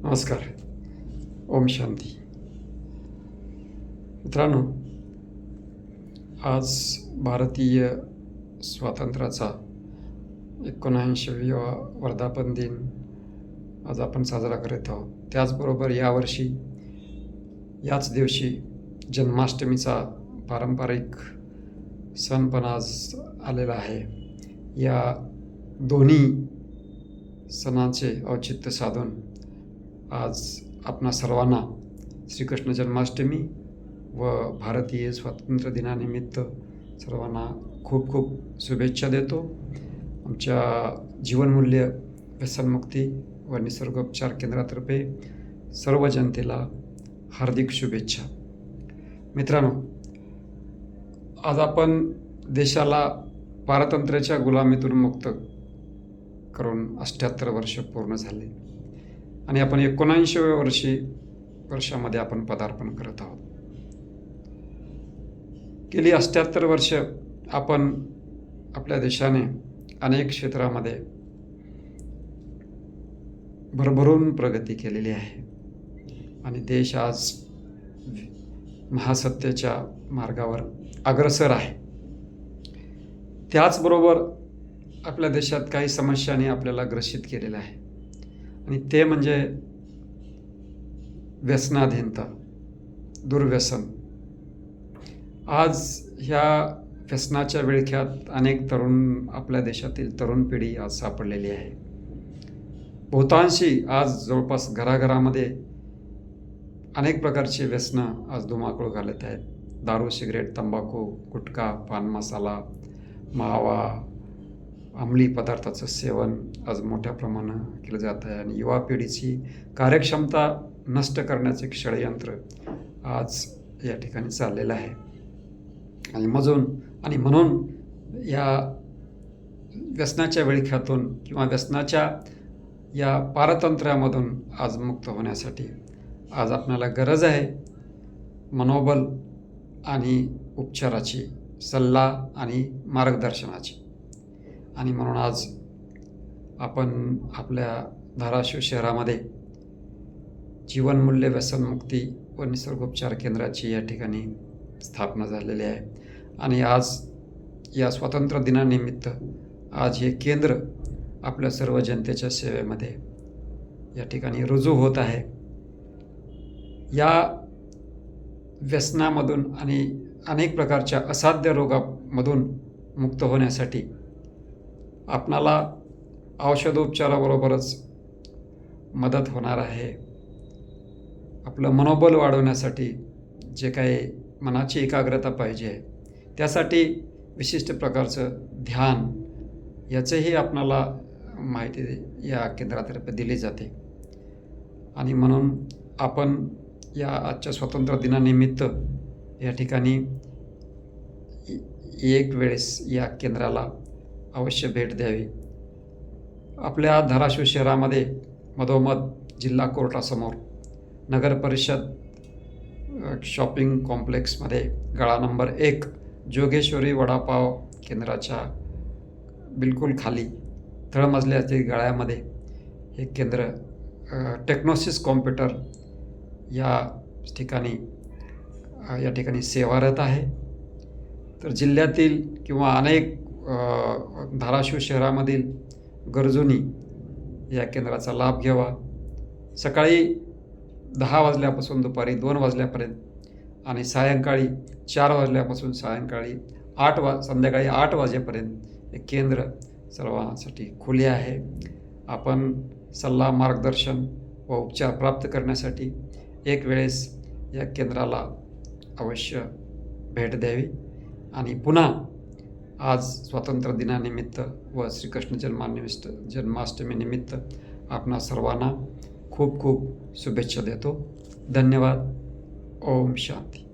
नमस्कार. ओम शांती. मित्रांनो, आज भारतीय स्वातंत्र्याचा 79वा वर्धापन दिन आज आपण साजरा करत आहोत. त्याचबरोबर यावर्षी याच दिवशी जन्माष्टमीचा पारंपरिक सण पण आज आलेला आहे. या दोन्ही सणाचे औचित्य साधून आज आपणा सर्वांना श्रीकृष्ण जन्माष्टमी व भारतीय स्वातंत्र्य दिनानिमित्त सर्वांना खूप खूप शुभेच्छा देतो. आमच्या जीवनमूल्य व्यसनमुक्ती व निसर्गोपचार केंद्रातर्फे सर्व जनतेला हार्दिक शुभेच्छा. मित्रांनो, आज आपण देशाला पारतंत्र्याच्या गुलामीतून मुक्त करून 78 वर्ष पूर्ण झाले आणि आपण 79व्या वर्षामध्ये आपण पदार्पण करत आहोत. गेली 78 वर्ष आपण आपल्या देशाने अनेक क्षेत्रामध्ये भरभरून प्रगती केलेली आहे आणि देश आज महासत्तेच्या मार्गावर अग्रसर आहे. त्याचबरोबर आपल्या देशात काही समस्यांनी आपल्याला ग्रसित केलेलं आहे आणि ते म्हणजे व्यसनाधीनता, दुर्व्यसन. आज ह्या व्यसनाच्या विळख्यात अनेक तरुण, आपल्या देशातील तरुण पिढी आज सापडलेली आहे. बहुतांशी आज जवळपास घराघरामध्ये अनेक प्रकारचे व्यसनं आज धुमाकूळ घालत आहेत. दारू, सिगरेट, तंबाखू, गुटखा, पान मसाला, मावा, अंमली पदार्थाचं सेवन आज मोठ्या प्रमाणात केलं जात आहे आणि युवा पिढीची कार्यक्षमता नष्ट करण्याचे एक षडयंत्र आज या ठिकाणी चाललेलं आहे. आणि म्हणून या व्यसनाच्या विळख्यातून किंवा व्यसनाच्या या पारतंत्र्यामधून आज मुक्त होण्यासाठी आज आपल्याला गरज आहे मनोबल आणि उपचाराची, सल्ला आणि मार्गदर्शनाची. आणि म्हणून आज आपण आपल्या धाराशिव शहरामध्ये जीवनमूल्य व्यसनमुक्ती व निसर्गोपचार केंद्राची या ठिकाणी स्थापना झालेली आहे आणि आज या स्वातंत्र्य दिनानिमित्त आज हे केंद्र आपल्या सर्व जनतेच्या सेवेमध्ये या ठिकाणी रुजू होत आहे. या व्यसनामधून आणि अनेक प्रकारच्या असाध्य रोगामधून मुक्त होण्यासाठी आपणाला औषधोपचाराबरोबरच मदत होणार आहे. आपलं मनोबल वाढवण्यासाठी जे काही मनाची एकाग्रता पाहिजे त्यासाठी विशिष्ट प्रकारचं ध्यान याचंही आपणाला माहिती या केंद्रातर्फे दिली जाते. आणि म्हणून आपण या आजच्या स्वातंत्र्य दिनानिमित्त या ठिकाणी एक वेळेस या केंद्राला अवश्य भेट द्यावी. आपल्या धाराशिव शहरामध्ये मधोमध जिल्हा कोर्टासमोर नगर परिषद शॉपिंग कॉम्प्लेक्समध्ये गाळा नंबर 1 जोगेश्वरी वडापाव केंद्राच्या बिलकुल खाली तळमजल्यातील गाळ्यामध्ये हे केंद्र टेक्नोसिस कॉम्प्युटर या ठिकाणी सेवारत आहे. तर जिल्ह्यातील किंवा अनेक धाराशिव शहरामधील गरजूंनी या केंद्राचा लाभ घ्यावा. सकाळी 10 वाजल्यापासून दुपारी 2 वाजल्यापर्यंत आणि सायंकाळी 4 वाजल्यापासून संध्याकाळी 8 वाजेपर्यंत हे केंद्र सर्वांसाठी खुले आहे. आपण सल्ला, मार्गदर्शन व उपचार प्राप्त करण्यासाठी एक वेळेस या केंद्राला अवश्य भेट द्यावी. आणि पुन्हा आज स्वातंत्र्य दिनानिमित्त व श्रीकृष्ण जन्माष्टमीनिमित्त आपणा सर्वांना खूप खूप शुभेच्छा देतो. धन्यवाद. ओम शांती.